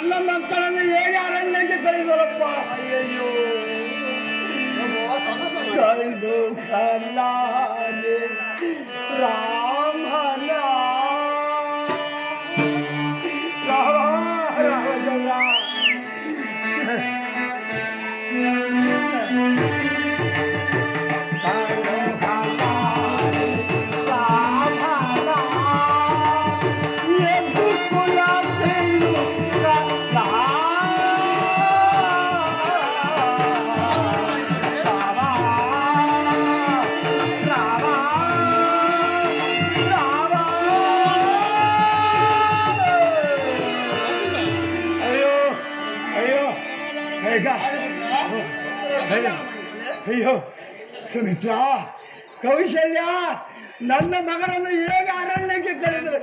ನನ್ನ ಮಕ್ಕಳನ್ನು ಹೇಗೆ ಅರಣ್ಯಕ್ಕೆ ಕಳಿದರಪ್ಪ. ಅಯ್ಯಯ್ಯೋ ಕಳೆದು ಕಲ್ಲಾದೆ ರಾಮನ ರಾಮಚಂದ್ರ ಅಯ್ಯೋ ಸುಮಿತ್ರಾ, ಕೌಶಲ್ಯ ನನ್ನ ಮಗನನ್ನು ಹೇಗೆ ಅರಣ್ಯಕ್ಕೆ ಕರೆದರೆ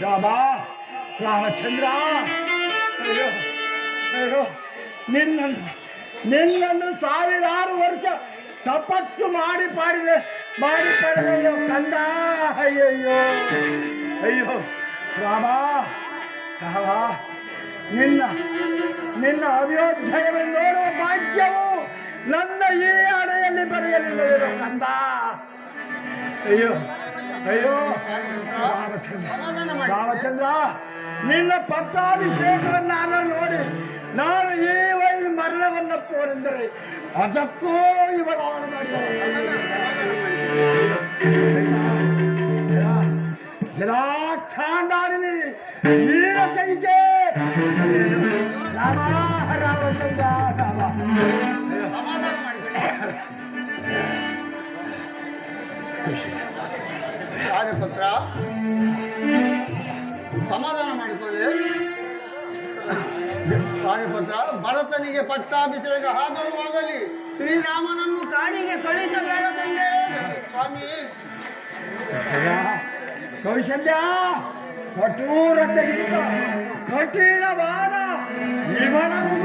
ರಾಮ ರಾಮಚಂದ್ರ. ಅಯ್ಯೋ ಅಯ್ಯೋ ನಿನ್ನನ್ನು ಸಾವಿರಾರು ವರ್ಷ ತಪಸ್ಸು ಮಾಡಿ ಪಡೆದ ಕಂದ. ಅಯ್ಯಯ್ಯೋ ಅಯ್ಯೋ ರಾಮ ರಾಮ, ನಿನ್ನ ಅಭ್ಯೋದಯವನ್ನು ನೋಡುವ ಭಾಗ್ಯವು ನನ್ನ ಈ ಅಡೆಯಲ್ಲಿ ಬರೆಯಲಿಲ್ಲವೇನೋ ಕಂದ. ಅಯ್ಯೋ ಅಯ್ಯೋ ರಾಮಚಂದ್ರ, ನಿನ್ನ ಪಟ್ಟಾಭಿಷೇಕವನ್ನು ನಾನು ನೋಡಿ ನಾನು ಈ ವಯಸ್ಸು ಮರಣವನ್ನಪ್ಪೋರೆಂದರೆ ಅದಕ್ಕೂ ಇವಳ ಜಲಾಖಾಂಡಾರಿನಿ ವೀರ ಕೈಗೆ ರಾಮಚಂದ್ರ ರಾಜಪುತ್ರ ಸಮಾಧಾನ ಮಾಡಿಕೊಳ್ಳಿ. ರಾಜಪುತ್ರ, ಭರತನಿಗೆ ಪಟ್ಟಾಭಿಷೇಕ ಆದರೂ ಆಗಲಿ, ಶ್ರೀರಾಮನನ್ನು ಕಾಡಿಗೆ ಕಳಿಸಬೇಡ ತಂದೆ. ಸ್ವಾಮಿ ಕೌಶಲ್ಯ, ಕಠೋರ ತೆಗೆದ ಕಠಿಣವಾದ ಇವನ ಮುಖ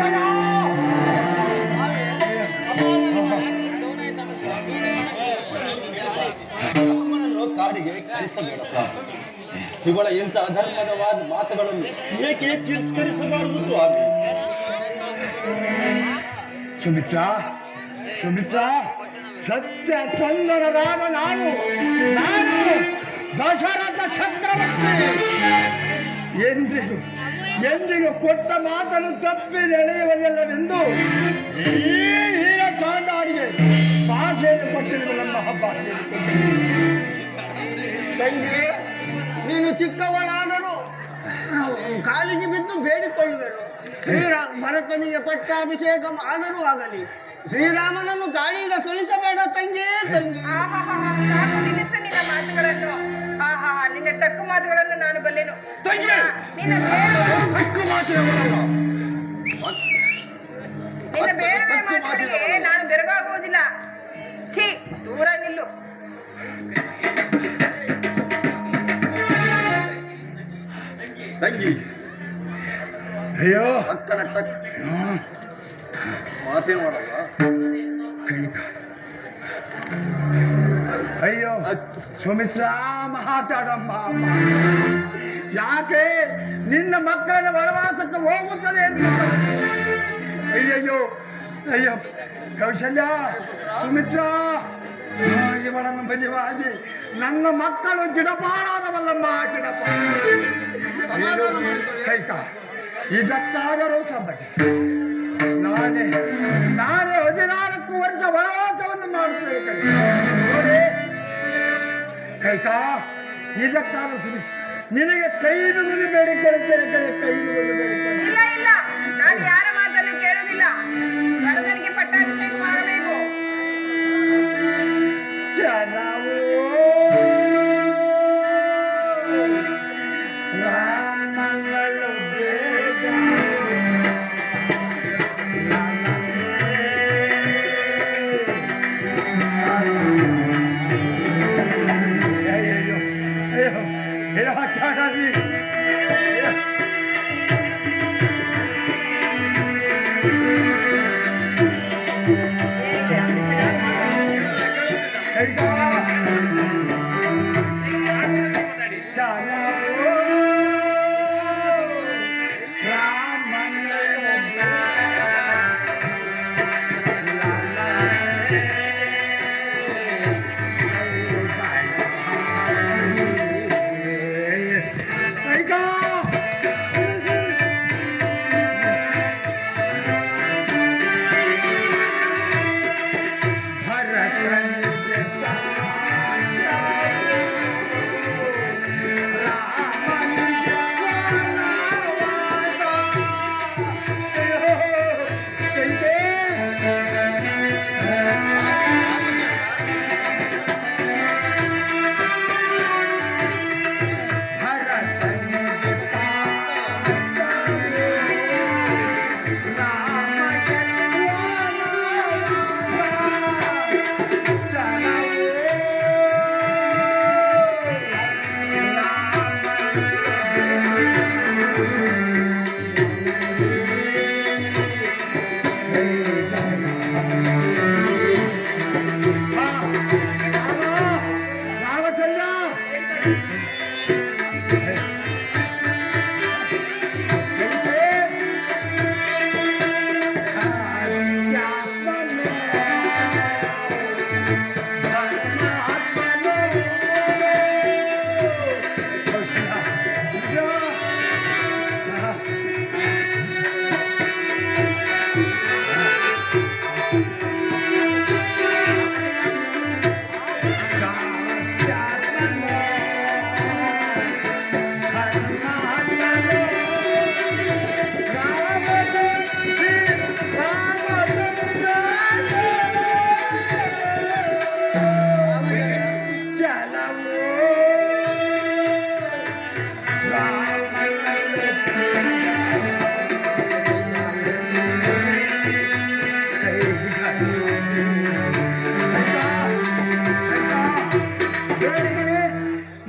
ಕಾಡಿಗೆ ಕಳಿಸಬೇಡ. ಇವಳ ಇಂಥ ಅಧರ್ಮದವಾದ ಮಾತುಗಳನ್ನು ಏಕೆ ತಿರಸ್ಕರಿಸಬಾರದು ಸ್ವಾಮಿ? ಸುಮಿತ್ರಾ, ಸತ್ಯ ಸುಂದರರಾದ ನಾನು ದಶರಥ ಚಕ್ರವರ್ತಿ ಎಂದಿಗೂ ಕೊಟ್ಟ ಮಾತನ್ನು ತಪ್ಪಿ ನಡೆಯುವುದಿಲ್ಲವೆಂದು ಈ ಹೀರ ಕಾಂಡಾಡಿಗೆ ಭಾಷೆಯನ್ನು ಕೊಟ್ಟಿರುವ ನಮ್ಮ ಹಬ್ಬ. ತಂಗಿ, ನೀನು ಚಿಕ್ಕವಳಾದರೂ ಕಾಲಿಗೆ ಬಿದ್ದು ಬೇಡಿಕೊಳ್ಳುವೆನು. ಭರತನಿಗೆ ಪಟ್ಟಾಭಿಷೇಕ ಆದರೂ ಆಗಲಿ, ಶ್ರೀರಾಮನನ್ನು ಗಾಳಿಗೆ ಕಳಿಸಬೇಡ ತಂಗಿ. ನಿನ್ನ ಮಾತುಗಳನ್ನು, ನಿನ್ನ ಟಕ್ಕು ಮಾತುಗಳನ್ನು ನಾನು ಬಲ್ಲೆನು. ನಿನ್ನ ಬೇಡವೇ ಮಾತುಗಳಿಗೆ ನಾನು ಬೆರಗಾಗುವುದಿಲ್ಲ. ಛೀ, ದೂರ ನಿಲ್ಲು. ತಂಗಿ, ಅಯ್ಯೋ ಅಕ್ಕನ ಮಾತೇನು ಮಾಡಲ್ಲ. ಅಯ್ಯೋ ಸುಮಿತ್ರಾ, ಮಾತಾಡಮ್ಮ. ಯಾಕೆ ನಿನ್ನ ಮಕ್ಕಳ ವನವಾಸಕ್ಕೆ ಹೋಗುತ್ತದೆ ಅಂತ? ಅಯ್ಯಯ್ಯೋ ಅಯ್ಯೋ ಕೌಶಲ್ಯ, ಸುಮಿತ್ರಾ, ಇವಳನ್ನು ಬದಿವಾಗಿ ನನ್ನ ಮಕ್ಕಳು ಗಿಡಪಾಡಾದವಲ್ಲಮ್ಮ, ಕೈಕ ಇದಕ್ಕಾದರೂ ಸಂಬಂಧಿಸಿ ನಾನೇ 14 ವರ್ಷ ವನವಾಸವನ್ನು ಮಾಡುತ್ತೇವೆ. ನೋಡಿ ಕೈಕ, ಇದಕ್ಕಾದರೂ ಸುಮಿಸಿ ನಿನಗೆ ಕೈ ಮುಗಿದು ಬೇಡಿಕೊಳ್ಳುತ್ತೇನೆ. ಕೈ ಮುಗಿದು ಬೇಡಿಕೊಳ್ಳಿ. ಇಲ್ಲ, ನಾನು ಯಾರ ಮಾತನ್ನು ಕೇಳುವುದಿಲ್ಲ. ಭರತನಿಗೆ ಪಟ್ಟಾಭಿಷೇಕ ಮಾಡಬೇಕು. ಜನವು ರಾಮನನ್ನು ಬೇಡ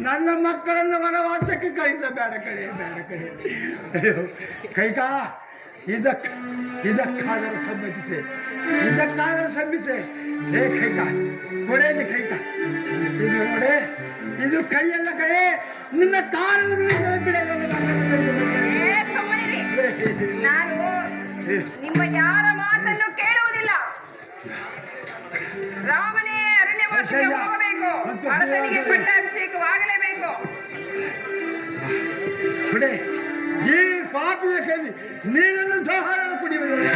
ನನ್ನ ಮಕ್ಕಳನ್ನು ವನವಾಸಕ್ಕೆ ಕಳಿಸಬೇಡ ಕಡೆ ಬೇಡ ಕಡೆ. ಅಯ್ಯೋ ಕೈಕಾ, ಇದಕ್ಕಾದರೂ ಸಮ್ಮತಿಸೆ, ಇದಕ್ಕಾದರೂ ಸಮ್ಮಿಸೆ. ಏ ಕೈಕಾ, ಕೊಡೆಯಲ್ಲಿ ಕೈಕಾ, ಇದು ನೋಡೆ, ಇದು ಕೈಯಲ್ಲ ಕಡೆ, ನಿನ್ನ ಕಾಲು ನಾನು ನಿಮ್ಮ ಯಾರ ಮಾತನ್ನು ಕೇಳುವುದಿಲ್ಲ. ರಾಮನೇ ಅರಣ್ಯವಾಸಕ್ಕೆ ಹೋಗಬೇಕು, ಅರಸನಿಗೆ ಪಟ್ಟಾಭಿಷೇಕವಾಗಲೇಬೇಕು. ಕೊಡೆ, ಈ ಪಾಪಿಯ ಕೈಲಿ ನೀನನ್ನು ಸಹಾಯ ಕುಡಿಯುವುದಿಲ್ಲ.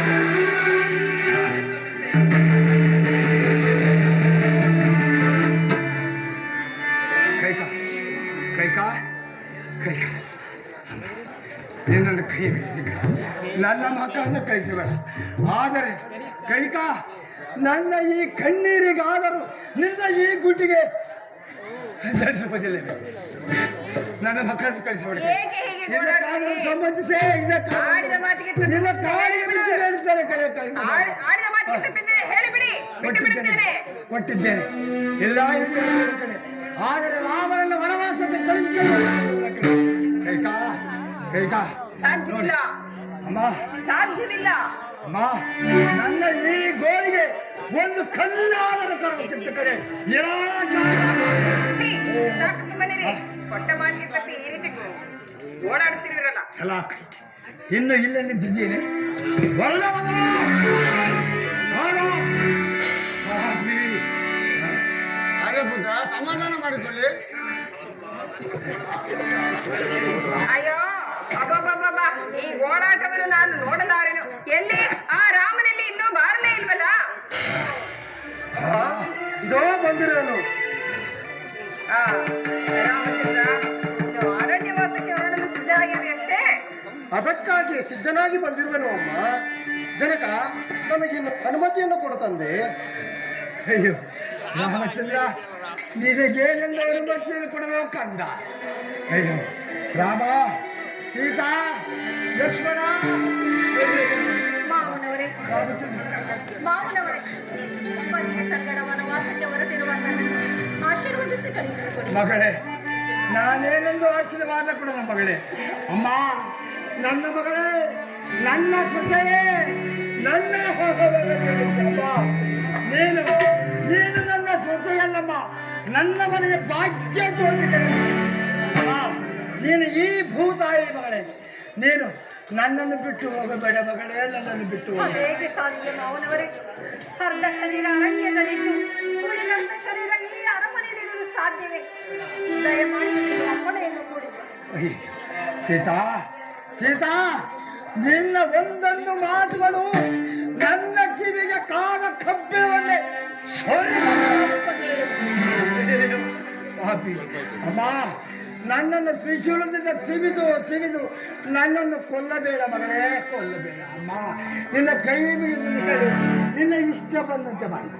ಕೈಕಾ ಕೈಕಾ ಕೈಕಾ, ನಿನ್ನನ್ನು ಕೈ ಬಿಡಿಸಿಬೇಡ, ನನ್ನ ಮಕ್ಕಳನ್ನು ಕಳಿಸಬೇಡ. ಆದರೆ ಕೈಕಾ, ನನ್ನ ಈ ಕಣ್ಣೀರಿಗಾದರೂ ನಿನ್ನ ಈ ಗುಟ್ಟಿಗೆ ಧರಿಸುವುದಿಲ್ಲ. ನನ್ನ ಮಕ್ಕಳನ್ನು ಕಳಿಸಬೇಡ. ಇದಕ್ಕಾದರೂ ಸಂಬಂಧಿಸೇ, ನಿನ್ನ ಕಾಲಿಗೆ ಬಿಟ್ಟು ಹೇಳ್ತಾರೆ ಕಡೆ ಕೊಟ್ಟಿದ್ದೇನೆ ಎಲ್ಲ ಕಡೆ. ಆದರೆ ರಾಮನನ್ನು ವನವಾಸಕ್ಕೆ ಕಳಿಸುತ್ತೇನೆ. ಕೈಕಾ ಕೈಕಾ, ಸಾಧ್ಯವಿಲ್ಲ ಅಮ್ಮ, ಸಾಧ್ಯವಿಲ್ಲ ಅಮ್ಮ, ನನ್ನ ಈ ಗೋಳಿಗೆ ಒಂದು ಕಲ್ಲಾದರೂ ಕಾಣುತ್ತಿದ್ದ ಕಡೆ ಸಾಕು ಸುಮ್ಮನಿರಿ. ಕೊಟ್ಟ ಮಾತಿಗೆ ತಪ್ಪಿ ಈ ರೀತಿ ಓಡಾಡ್ತಿರಲ್ಲ. ಎಲ್ಲ ಇನ್ನು ಇಲ್ಲೇ ನಿಂತಿದ್ದೇನೆ. ಅರೆ ಬುದ್ಧ, ಸಮಾಧಾನ ಮಾಡಿಕೊಳ್ಳಿ. ಅಯ್ಯೋ ಅಬ್ಬಬ್ಬಬ್ಬ, ಈ ಓಡಾಟವನ್ನು ನಾನು ನೋಡಲಾರೆನು. ಎಲ್ಲಿ ಆ ರಾಮನಲ್ಲಿ ಇನ್ನೂ ಬಾರಲೇ ಇಲ್ವಲ್ಲ? ಇದೋ ಬಂದಿರೋನು. ರಾಮಚಂದ್ರ, ಇದು ಅರಣ್ಯವಾಸಕ್ಕೆ ಹೊರಡಲು ಸಿದ್ಧ ಆಗಿವೆ ಅಷ್ಟೇ. ಅದಕ್ಕಾಗಿ ಸಿದ್ಧನಾಗಿ ಬಂದಿರುವೆನು ಅಮ್ಮ. ಜನಕ ನಮಗಿನ್ನು ಅನುಮತಿಯನ್ನು ಕೊಡು ತಂದೆ. ಅಯ್ಯೋ ರಾಮಚಂದ್ರ, ನಿನಗೇನೆಂದು ಅನುಮತಿಯನ್ನು ಕೊಡಬೇಕು ಕಂದ. ಅಯ್ಯೋ ರಾಮ, ಸೀತಾ, ಲಕ್ಷ್ಮಣ, ಮಾವನವರೇ, ಮಾವನವರೇ, ಪತಿಯ ಸಂಗಡ ವನವಾಸಕ್ಕೆ ಹೊರಟಿರುವ ನನ್ನನ್ನು ಆಶೀರ್ವದಿಸಿ ಕಳಿಸಿಕೊಡಿ. ಮಗಳೇ, ನಾನೇನೆಂದು ಆಶೀರ್ವಾದ ಕೊಡೋಣ ಮಗಳೇ. ಅಮ್ಮ, ನನ್ನ ಮಗಳೇ, ನನ್ನ ಸೊಸೆಯೇ, ನನ್ನ ಅಮ್ಮ, ನೀನು ನೀನು ನನ್ನ ಸೊಸೆಯಲ್ಲಮ್ಮ, ನನ್ನ ಮನೆಯ ಭಾಗ್ಯ ತೋರಿದರೆ. ಅಮ್ಮ, ನೀನು ಈ ಭೂತಾಯಿ ಮಗಳೇ, ನೀನು ನನ್ನನ್ನು ಬಿಟ್ಟು ಹೋಗಬೇಡ ಮಗಳೇ, ನನ್ನನ್ನು ಬಿಟ್ಟು ಹೋಗ. ಹೇಗೆ ಸಾಧ್ಯ ಮಾವನವರೇ? ಅರ್ಧ ಶರೀರ ಅರಣ್ಯದಲ್ಲಿದ್ದು ಉಳಿದಂತ ಶರೀರ ಈ ಅರಮನೆಯಲ್ಲಿರಲು ಸಾಧ್ಯವೇ? ದಯಮಾಡಿ ಅಪ್ಪಣೆಯನ್ನು ಕೊಡಿ. ಸೀತಾ, ಸೀತಾ, ನಿನ್ನ ಒಂದೊಂದು ಮಾತುಗಳು ನನ್ನ ಕಿವಿಗೆ ಕಾದ ಕಬ್ಬಿಣವನ್ನೇ ಪಾಪಿ. ಅಮ್ಮ, ನನ್ನನ್ನು ತ್ರಿಶೂಲದಿಂದ ತಿವಿದು ನನ್ನನ್ನು ಕೊಲ್ಲಬೇಡ ಮಗಳೇ, ಕೊಲ್ಲಬೇಡ. ಅಮ್ಮ, ನಿನ್ನ ಕೈ ಬಿಗಿದು ನಿನ್ನ ಇಷ್ಟ ಬಂದಂತೆ ಮಾಡಿ.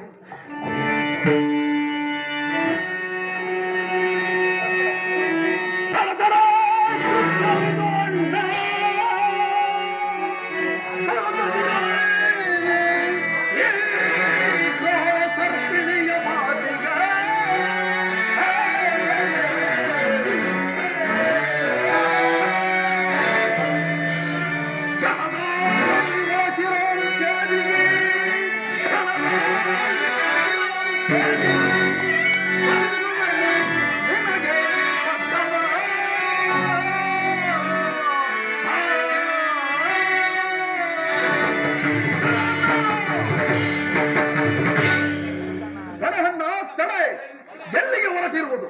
Yeah. ಹೊರಟಿರುವುದು.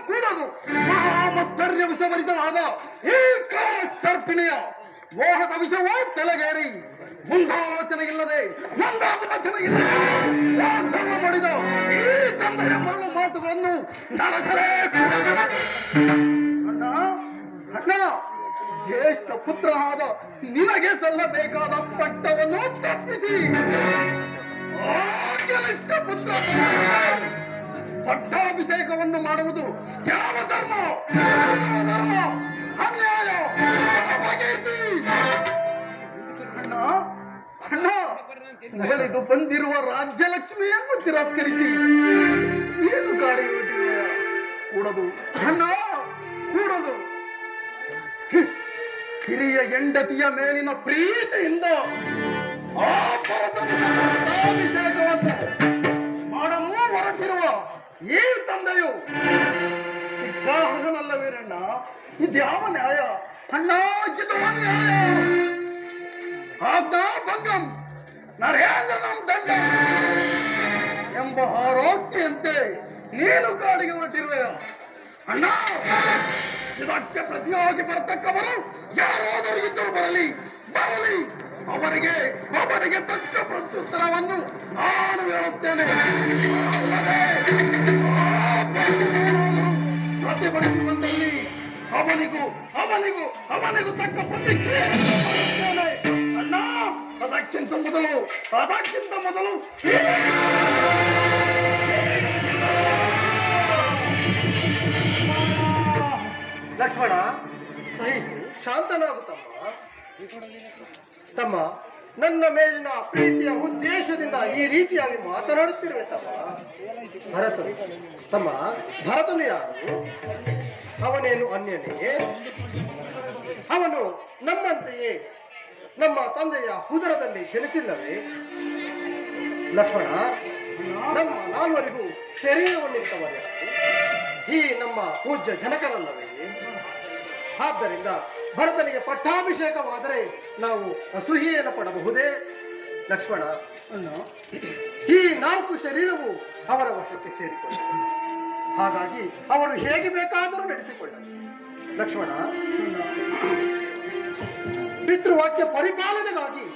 ಕೂಡದು ಮಹಾಮತ್ಸರ್ಯ ವಿಷಭರಿತವಾದ ಈ ಸರ್ಪಿಣಿಯ ಮೋಹದ ವಿಷವೂ ತಲೆಗೇರಿ ಮುಂದಾಲೋಚನೆ ಇಲ್ಲದೆ ಮಾಡಿದ ಈ ತಂದೆಯ ಮರಳು ಮಾತುಗಳನ್ನು ನರಸಲೇ ಅಣ್ಣ, ಜ್ಯೇಷ್ಠ ಪುತ್ರನಾದ ನಿನಗೆ ಸಲ್ಲಬೇಕಾದ ಪಟ್ಟವನ್ನು ತಪ್ಪಿಸಿ ಕನಿಷ್ಠ ಪುತ್ರ ಪಟ್ಟಾಭಿಷೇಕವನ್ನು ಮಾಡುವುದು ಯಾವ ಧರ್ಮ? ಅನ್ಯಾಯ. ಅಣ್ಣ, ಒಲಿದು ಬಂದಿರುವ ರಾಜ್ಯಲಕ್ಷ್ಮಿಯನ್ನು ತಿರಸ್ಕರಿಸಿ ಏನು ಕಾಡಿರುವುದಿಲ್ಲ. ಕೂಡದು ಅಣ್ಣ, ಕೂಡದು. ಕಿರಿಯ ಹೆಂಡತಿಯ ಮೇಲಿನ ಪ್ರೀತಿಯಿಂದ ಆ ಪಟ್ಟಾಭಿಷೇಕವನ್ನು ಮಾಡಲು ಹೊರಟಿರುವ ಈ ತಂದೆಯು ಶಿಕ್ಷಾರ್ಹನಲ್ಲವೀರಣ್ಣ. ಇದ್ಯಾವ ನ್ಯಾಯ ಅಣ್ಣ? ಇದು ಅನ್ಯಾಯ. ಆಜ್ಞಾ ಭಂಗಂ ನರೇಂದ್ರನಂ ದಂಡ ಎಂಬ ಆರೋಗ್ಯಂತೆ ನೀನು ಕಾಡಿಗೆ ಹೊರಟಿರುವೆಯ ಅಣ್ಣ. ಇದಕ್ಕೆ ಪ್ರತಿಯಾಗಿ ಬರತಕ್ಕವರು ಯಾರಾದರೂ ಇದ್ದರೂ ಬರಲಿ, ಅವರಿಗೆ ತಕ್ಕ ಪ್ರತ್ಯುತ್ತರವನ್ನು ನಾನು ಹೇಳುತ್ತೇನೆ. ಪ್ರತಿಭಟಿಸಿ ಬಂದಲ್ಲಿ ಅವನಿಗೂ ತಕ್ಕ ಪ್ರತಿಕ್ರಿಯೆ ಅಣ್ಣ. ಅದಕ್ಕಿಂತ ಮೊದಲು ಲಕ್ಷ್ಮಣ, ಸಹಿಸು, ಶಾಂತನಾಗುತ್ತಮ್ಮ. ತಮ್ಮ, ನನ್ನ ಮೇಲಿನ ಪ್ರೀತಿಯ ಉದ್ದೇಶದಿಂದ ಈ ರೀತಿಯಾಗಿ ಮಾತನಾಡುತ್ತಿರುವೆ ತಮ್ಮ. ಭರತನು ಯಾರು? ಅವನೇನು ಅನ್ಯನೇ? ಅವನು ನಮ್ಮಂತೆಯೇ ನಮ್ಮ ತಂದೆಯ ಉದರದಲ್ಲಿ ಜನಿಸಿಲ್ಲವೇ? ಲಕ್ಷ್ಮಣ, ನಮ್ಮ ನಾಲ್ವರಿಗೂ ಶರೀರವನ್ನಿಟ್ಟವರು ಈ ನಮ್ಮ ಪೂಜ್ಯ ಜನಕರಲ್ಲವೇ? ಆದ್ದರಿಂದ ಭರತನಿಗೆ ಪಟ್ಟಾಭಿಷೇಕವಾದರೆ ನಾವು ಅಸೂಯೆಯನ್ನು ಪಡಬಹುದೇ? ಲಕ್ಷ್ಮಣ, ಈ 4 ಶರೀರವು ಅವರ ವಶಕ್ಕೆ ಸೇರಿಕೊಳ್ಳಿ. ಹಾಗಾಗಿ ಅವರು ಹೇಗೆ ಬೇಕಾದರೂ ನಡೆಸಿಕೊಳ್ಳಲಿ. ಲಕ್ಷ್ಮಣ, ಪಿತೃವಾಕ್ಯ ಪರಿಪಾಲನೆಗಾಗಿ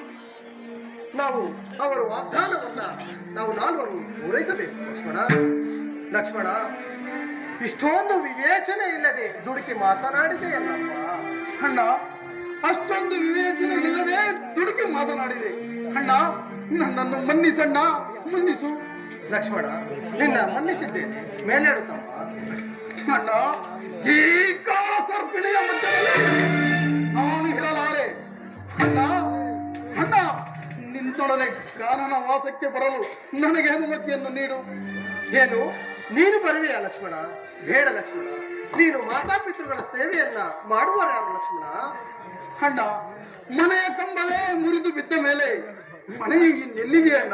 ನಾವು ಅವರ ವಾಗ್ದಾನವನ್ನ ನಾವು 4 ಪೂರೈಸಬೇಕು. ಲಕ್ಷ್ಮಣ, ಇಷ್ಟೊಂದು ವಿವೇಚನೆ ಇಲ್ಲದೆ ದುಡುಕಿ ಮಾತನಾಡಿದೆಯಲ್ಲಪ್ಪ. ಅಣ್ಣ, ಅಷ್ಟೊಂದು ವಿವೇಚನೆ ಇಲ್ಲದೆ ದುಡುಕಿ ಮಾತನಾಡಿದೆ ಅಣ್ಣ. ನನ್ನನ್ನು ಮನ್ನಿಸು. ಲಕ್ಷ್ಮಣ, ನಿನ್ನ ಮನ್ನಿಸಿದ್ದೇನೆ, ಮೇಲೇಳುತ್ತಮ್ಮ. ಅಣ್ಣ, ಈ ಕಾಲ ಸರ್ಪಿಣಿಯ ಮಧ್ಯದಲ್ಲಿ ನಾನು ಇರಲಾರೆ ಅಣ್ಣ. ನಿಂತೊಡನೆ ಕಾನನ ವಾಸಕ್ಕೆ ಬರಲು ನನಗೆ ಅನುಮತಿಯನ್ನು ನೀಡು. ಏನು, ನೀನು ಬರುವೆಯಾ ಲಕ್ಷ್ಮಣ? ಬೇಡ ಲಕ್ಷ್ಮಣ, ನೀನು ಮಾತಾಪಿತೃಗಳ ಸೇವೆಯನ್ನ ಮಾಡುವರು ಯಾರು ಲಕ್ಷ್ಮಣ? ಅಣ್ಣ, ಮನೆಯ ಕಂಬಳೆ ಮುರಿದು ಬಿದ್ದ ಮೇಲೆ ಮನೆ ಇನ್ನೆಲ್ಲಿದೆ ಅಣ್ಣ?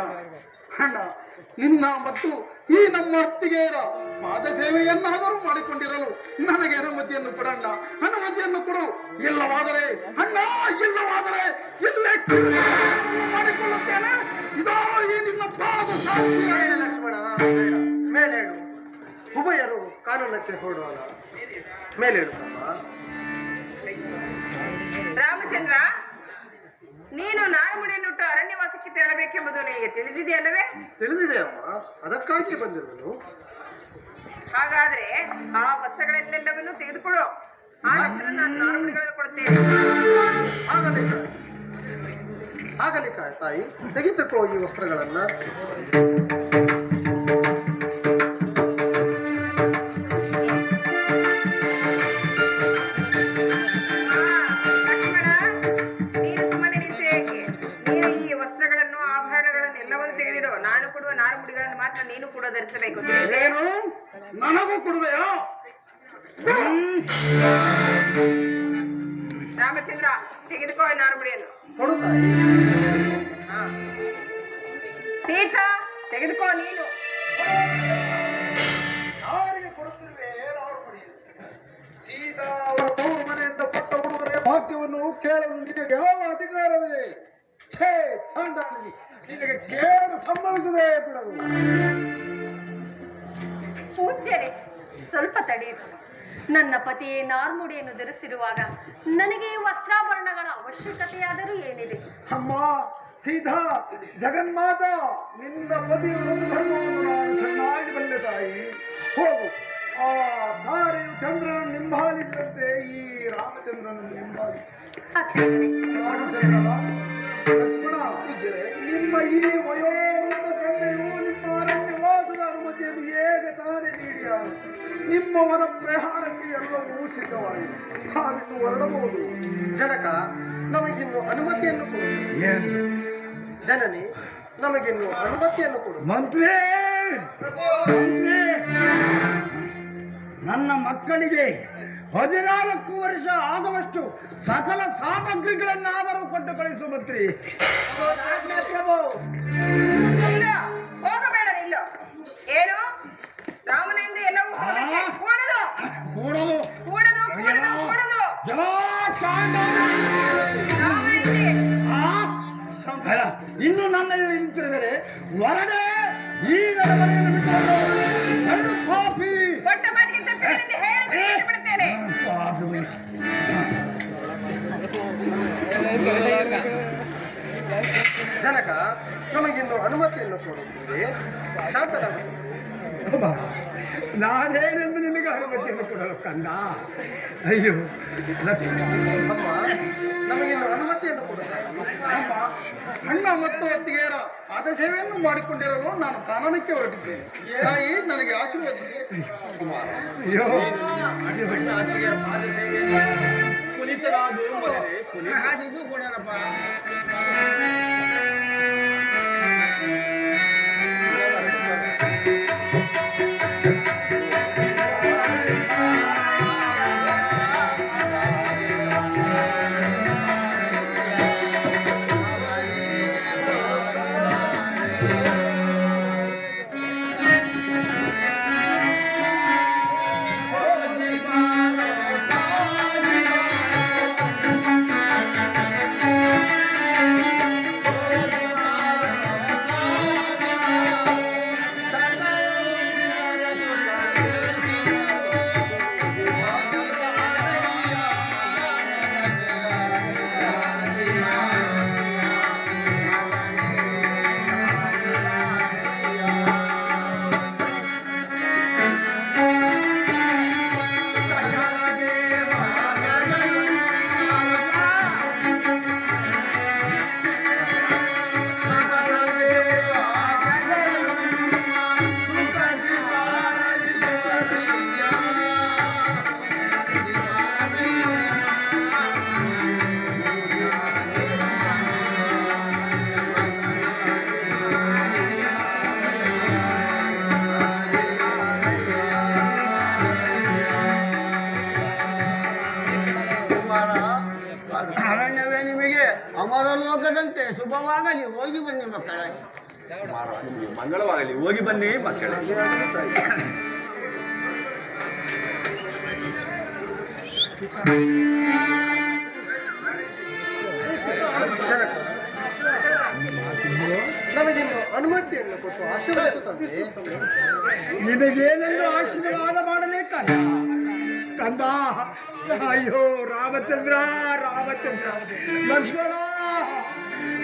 ನಿನ್ನ ಮತ್ತು ಈ ನಮ್ಮ ಅತ್ತಿಗೆಯರ ಪಾದ ಸೇವೆಯನ್ನಾದರೂ ಮಾಡಿಕೊಂಡಿರಲು ನನಗೆ ಅನುಮತಿಯನ್ನು ಕೊಡಣ್ಣ. ಅನುಮತಿಯನ್ನು ಕೊಡು. ಇಲ್ಲವಾದರೆ ಇಲ್ಲೇ ಮಾಡಿಕೊಳ್ಳುತ್ತೇನೆ. ಇದೋ ಈ ನಿನ್ನ ಪಾದ ಸಾಕ್ಷಿ. ಲಕ್ಷ್ಮಣ, ಬೇಡ, ಮೇಲೇಳು. ಉಭಯರು ಕಾನೂನಕ್ಕೆ ಹೊರಡೋಣ. ಮೇಲೇಳು ತಮ್ಮ. ರಾಮಚಂದ್ರ, ನೀನು ನಾರುಮುಡಿಯನ್ನುಟ್ಟು ಅರಣ್ಯವಾಸಕ್ಕೆ ತೆರಳಬೇಕೆಂಬುದು ನಿನಗೆ ತಿಳಿದಿದೆಯಲ್ಲವೇ? ತಿಳಿದಿದೆ ಅಮ್ಮ, ಅದಕ್ಕಾಗಿ ಬಂದಿರುವನು. ಹಾಗಾದ್ರೆ ಆ ವಸ್ತ್ರಗಳೆಲ್ಲೆಲ್ಲವನ್ನೂ ತೆಗೆದುಕೊಡು. ಆ ನಂತರ ನಾನು ನಾರುಮುಡಿಗಳನ್ನು ಕೊಡುತ್ತೇನೆ. ಆಗಲಿ ತಾಯಿ, ತೆಗೆದುಕೋ ಈ ವಸ್ತ್ರಗಳನ್ನ. ನಾನು ಕೊಡುವ ನಾರುಮುಡಿಗಳನ್ನು ಮಾತ್ರ ನೀನು ಕೂಡ ಧರಿಸಬೇಕು. ಏನು, ನನಗೂ ಕೊಡುವೆಯಾ? ರಾಮಚಂದ್ರ, ತೆಗೆದುಕೋ ನಾರುಮುಡಿಯನ್ನು. ಕೊಡು ತಾಯಿ. ಸೀತಾ, ತೆಗೆದುಕೋ ನೀನು. ಯಾರಿಗೆ ಕೊಡುತ್ತಿರುವೆ ನಾರುಮುಡಿ? ಸೀತಾ ಅವರ ತವರು ಮನೆಯಿಂದ ಪಟ್ಟ ಹುಡುಗರ ಭಾಗ್ಯವನ್ನು ಕೇಳಲು ನಿನಗೆ ಯಾವ ಅಧಿಕಾರವಿದೆ? ಛೇ ಚಾಂದಾಣಿ, ನಿನಗೆ ಕೇಳು ಸಂಭವಿಸದೇ ಬಿಡದು. ಪೂಜ್ಯರೇ, ಸ್ವಲ್ಪ ತಡೆಯಿರಿ. ನನ್ನ ಪತಿಯೇ ನಾರ್ಮುಡಿಯನ್ನು ಧರಿಸಿರುವಾಗ ನನಗೆ ವಸ್ತ್ರಾಭರಣಗಳ ಅವಶ್ಯಕತೆಯಾದರೂ ಏನಿದೆ? ಅಮ್ಮ ಸೀತಾ, ಜಗನ್ಮಾತ, ನಿನ್ನ ಪತಿಯ ಒಂದು ಧರ್ಮವನ್ನು ನಾನು ಚೆನ್ನಾಗಿ ಬಲ್ಲೆ ತಾಯಿ. ಹೋಗು, ಆ ತಾರೆಯು ಚಂದ್ರನನ್ನು ಹಿಂಬಾಲಿಸಿದಂತೆ ಈ ರಾಮಚಂದ್ರನನ್ನು ಹಿಂಬಾಲಿಸಿ. ರಾಮಚಂದ್ರ, ಲಕ್ಷ್ಮಣ, ನಿಮ್ಮ ಈ ವಯೋವೃದ್ಧ ತಂದೆಯು ನಿಮ್ಮ ಅರಣ್ಯವಾಸದ ಅನುಮತಿಯನ್ನು ಹೇಗೆ ತಾನೇ ನೀಡಿಯಾರು? ನಿಮ್ಮ ವನ ಪ್ರಯಾಣಕ್ಕೆ ಎಲ್ಲವೂ ಸಿದ್ಧವಾಗಿದೆ, ತಾವಿನ್ನು ಹೊರಡಬಹುದು. ಜನಕ, ನಮಗಿನ್ನು ಅನುಮತಿಯನ್ನು ಕೊಡು. ಜನನಿ, ನಮಗಿನ್ನು ಅನುಮತಿಯನ್ನು ಕೊಡು. ಮಂತ್ರಿ, ನನ್ನ ಮಕ್ಕಳಿಗೆ 14 ವರ್ಷ ಆಗುವಷ್ಟು ಸಕಲ ಸಾಮಗ್ರಿಗಳನ್ನಾದರೂ ಕೊಟ್ಟು ಕಳಿಸುವ ಮಂತ್ರಿ. ಪ್ರಭು, ಇಲ್ಲ, ಹೋಗಬೇಡ. ಇಲ್ಲ, ಏನು ರಾಮನಿಂದ ಎಲ್ಲವೂ ಹೋಗಬೇಕೆ? ಕೂಡದು ಕೂಡಲು ಕೂಡದು ಕೂಡದು ಕೂಡದು ಇನ್ನು ನನ್ನ ನಿಂತಿರುವೆ ಹೊರಡೆ ಈಗ ಮನೆಯನ್ನು ಬಿಟ್ಟುಕೊಂಡು ಎರಡು ಕಾಫಿ ಕೊಟ್ಟ ಮಾತಿಗೆ ತಪ್ಪಿದೆ ಹೇಳಿ ಬಿಡುತ್ತೇನೆ. ಜನಕ, ನಮಗಿನ್ನು ಅನುಮತಿಯನ್ನು ಕೊಡುತ್ತದೆ. ಶಾಂತರಾಗುತ್ತದೆ. ನಾನೇನೆಂದು ನಿಮಗೆ ಅನುಮತಿಯನ್ನು ಕೊಡಲು ಕಂದ? ಅಯ್ಯೋ ಅಮ್ಮ, ನಮಗಿನ್ನು ಅನುಮತಿಯನ್ನು ಕೊಡುತ್ತಾರೆ. ಅಮ್ಮ, ಅಣ್ಣ ಮತ್ತು ಅತ್ತಿಗೆಯರ ಪಾದ ಸೇವೆಯನ್ನು ಮಾಡಿಕೊಂಡಿರಲು ನಾನು ಕಾನನಕ್ಕೆ ಹೊರಟಿದ್ದೇನೆ. ತಾಯಿ, ನನಗೆ ಆಶೀರ್ವದಿಸಿ. ಅಯ್ಯೋ ಅತ್ತಿಗೆಯರ ಪಾದ ಸೇವೆಯನ್ನು ಪುನೀತರಾಗು ಮಗನೇ, ಇದು ಕೊಡೋಣಪ್ಪ. ಅರಣ್ಯವೇ ನಿಮಗೆ ಅಮರ ಲೋಕದಂತೆ ಶುಭವಾಗಲಿ. ಹೋಗಿ ಬನ್ನಿ ಮಕ್ಕಳೇ. ಮಂಗಳವಾಗಲಿ. ಹೋಗಿ ಬನ್ನಿ ಮಕ್ಕಳೇ. ಜನಕ, ನಮಗಿನ್ನು ಅನುಮತಿಯನ್ನು ಕೊಟ್ಟು ಆಶೀರ್ವದಿಸುತ್ತದೆ. ನಿಮಗೇನೆಂದು ಆಶೀರ್ವಾದ ಮಾಡಲೇ ಕಂದ? ಅಯ್ಯೋ ರಾಮಚಂದ್ರ, ರಾಮಚಂದ್ರ, ಲಕ್ಷ್ಮಣ,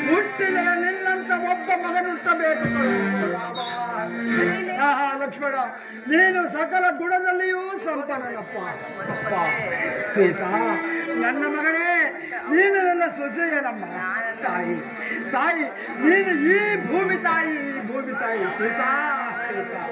ಹುಟ್ಟಿದ ನಿನ್ನಂತ ಒಬ್ಬ ಮಗನುಟ್ಟಬೇಕು. ಲಕ್ಷ್ಮಣ, ನೀನು ಸಕಲ ಗುಣದಲ್ಲಿಯೂ ಸಂಪನ್ನನಪ್ಪ. ಅಪ್ಪ ಸೀತಾ, ನನ್ನ ಮಗನೇ, ನೀನು ನನ್ನ ಸೊಸೆಯನಮ್ಮ. ತಾಯಿ, ತಾಯಿ, ನೀನು ಈ ಭೂಮಿ ತಾಯಿ, ಈ ಭೂಮಿ ತಾಯಿ. ಸೀತಾ, ಸೀತಾ,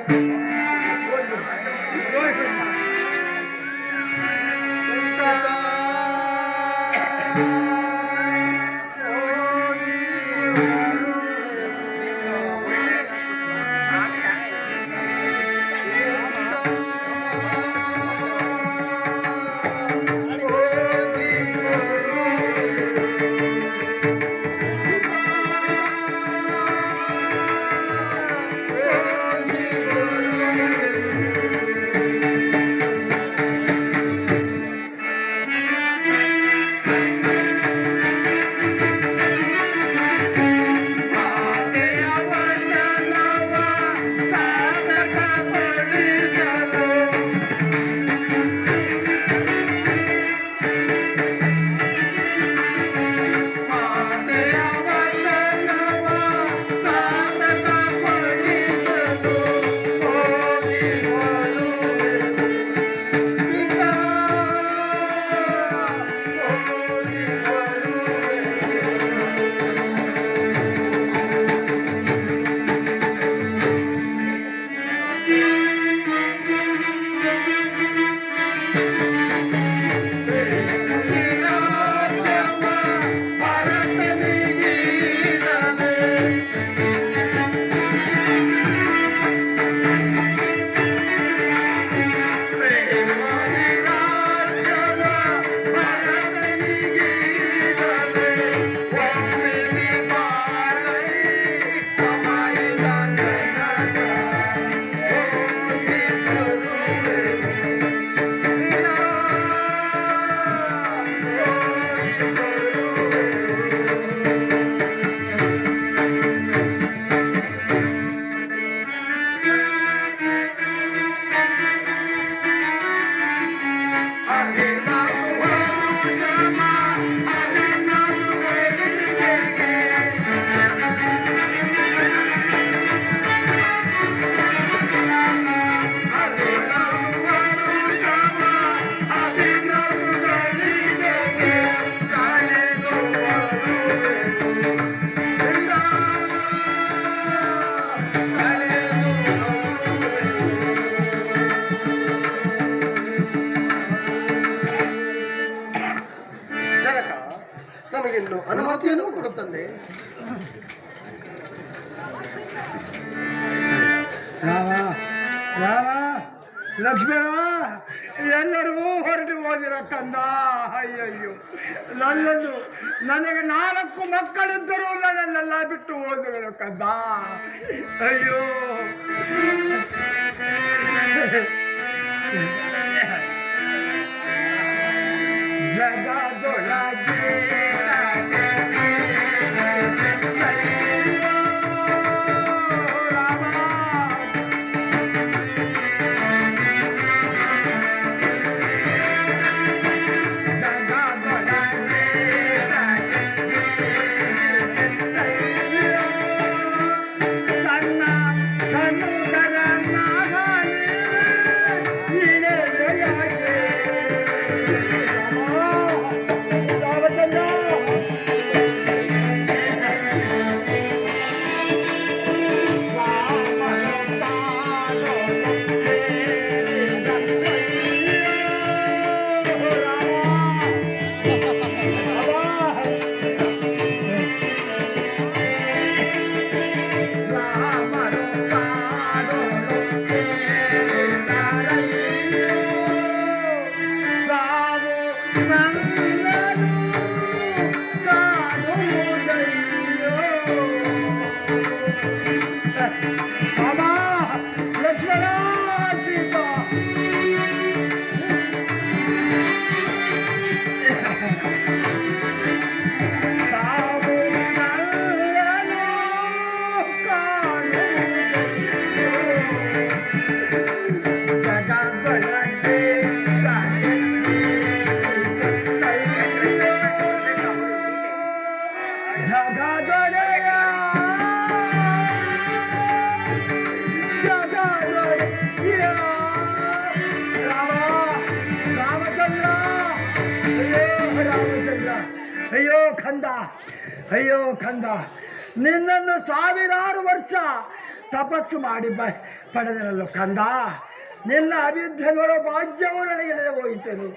ನಿನಗಿನ್ನು ಅನುಮತಿಯನ್ನು ಕೊಡುತ್ತಂದೆ. ರಾಮ ರಾಮ ಲಕ್ಷ್ಮಣ ಎಲ್ಲರೂ ಹೊರಟು ಹೋದಿರ ಕಂದ. ಅಯ್ಯಯ್ಯೋ, ನನಗೆ 4 ಮಕ್ಕಳಿದ್ದರೂ ನನ್ನೆಲ್ಲ ಬಿಟ್ಟು ಹೋದರು ಕಂದ. ಅಯ್ಯೋ, ಜಗದೊಳಗೆ ಅಯ್ಯೋ ಕಂದ, ಅಯ್ಯೋ ಕಂದ, ನಿನ್ನನ್ನು 1000 ವರ್ಷ ತಪಸ್ಸು ಮಾಡಿ ಪಡೆದನಲ್ಲೋ ಕಂದ. ನಿನ್ನ ಅಭಿವೃದ್ಧಿ ನೋಡೋ ಭಾಗ್ಯವು ನನಗೆ ಹೋಯಿತನು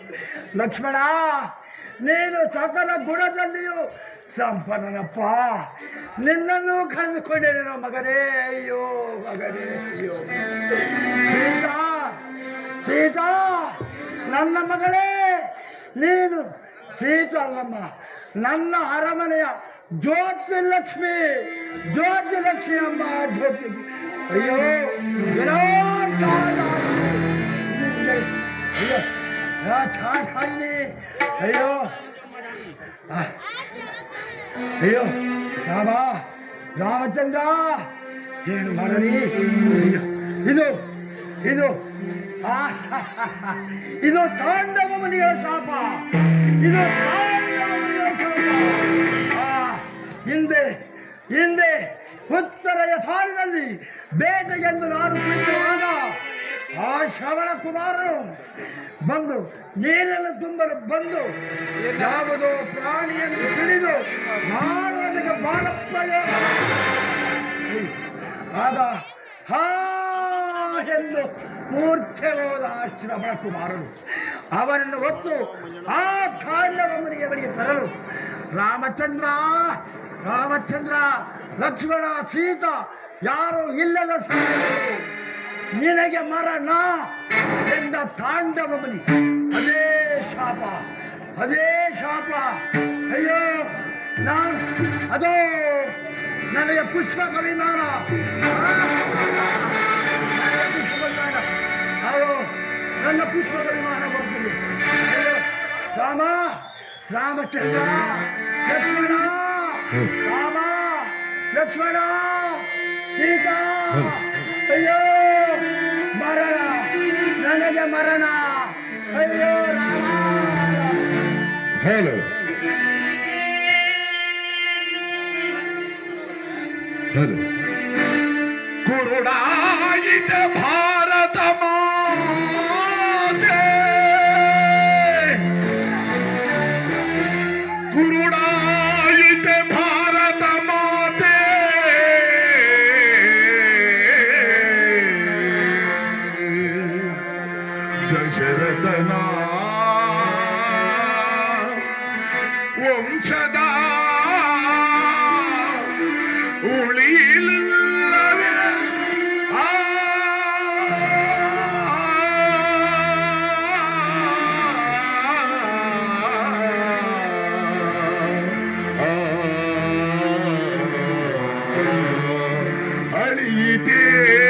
ಲಕ್ಷ್ಮಣ. ನೀನು ಸಕಲ ಗುಣದಲ್ಲಿಯೂ ಸಂಪನ್ನನಪ್ಪ. ನಿನ್ನನ್ನು ಕಳೆದುಕೊಂಡೇನೋ ಮಗನೇ. ಅಯ್ಯೋ ಮಗನೇ, ಅಯ್ಯೋ. ಸೀತಾ, ಸೀತಾ ನನ್ನ ಮಗಳೇ, ನೀನು ಸೀತಾ ಅಲ್ಲಮ್ಮ, ನನ್ನ ಅರಮನೆಯ ಜ್ಯೋತಿ ಲಕ್ಷ್ಮಿ ಅಮ್ಮ, ಜ್ಯೋತಿ. ಅಯ್ಯೋ ಅಯ್ಯೋ ಅಯ್ಯೋ ರಾಮ, ರಾಮಚಂದ್ರ, ಏನು ಮಾಡಲಿ? ಅಯ್ಯೋ, ಇದು ತಾಂಡವ ಮುನಿಗಳ ಶಾಪ. ಇದು ತಾಂಡವ ಮುನಿಗಳ ಶಾಪ. ಹಿಂದೆ ಉತ್ತರ ಯಥಾನದಲ್ಲಿ ಬೇಟೆಗೆಂದು ನಾನು ಕುಳಿತಿರುವಾಗ ಆ ಶ್ರವಣ ಕುಮಾರನು ಬಂದು ನೀರನ್ನು ತುಂಬಲು ಬಂದು ಯಾವುದೋ ಪ್ರಾಣಿಯನ್ನು ತಿಳಿದು ಮಾಡುವುದಕ್ಕೆ ಬಾಣಪ್ರಯೋಗ ಆಗ ಹಾ ಎಂದು ಮೂರ್ಛೆ ಹೋದ ಆ ಶ್ರವಣ ಕುಮಾರನು ಅವನನ್ನು ಹೊತ್ತು ಆ ತಾಂಡವ ಮುನಿಯ ಬಳಿಗೆ ತರಲು ರಾಮಚಂದ್ರ, ಲಕ್ಷ್ಮಣ, ಸೀತಾ ಯಾರು ಇಲ್ಲದ ಸಮಯದಲ್ಲಿ ನಿನಗೆ ಮರಣ ಎಂದ ತಾಂಡವ ಮುನಿ. ಅದೇ ಶಾಪ. ಅಯ್ಯೋ, ಅದೋ ನನಗೆ ಪುಷ್ಪಕ ವಿಮಾನ, ನನ್ನ ಪುಷ್ಪಕ ವಿಮಾನ ಬರ್ತೀನಿ. ರಾಮ, ರಾಮಚಂದ್ರ, ಲಕ್ಷ್ಮಣ, ಸೀತಾ. ಅಯ್ಯೋ ಮರಣ, ನನಗೆ ಮರಣ. ಅಯ್ಯೋ ರಾಮ. ಹೇಳು ಕುರುಡಾಯಿತ ಭಾರತ ಮಾತೆ, ಕುರುಡಾಯಿತ ಭಾರತ ಮಾತೆ, ದಶರಥನ ವಂಶದ ಸೀತೆ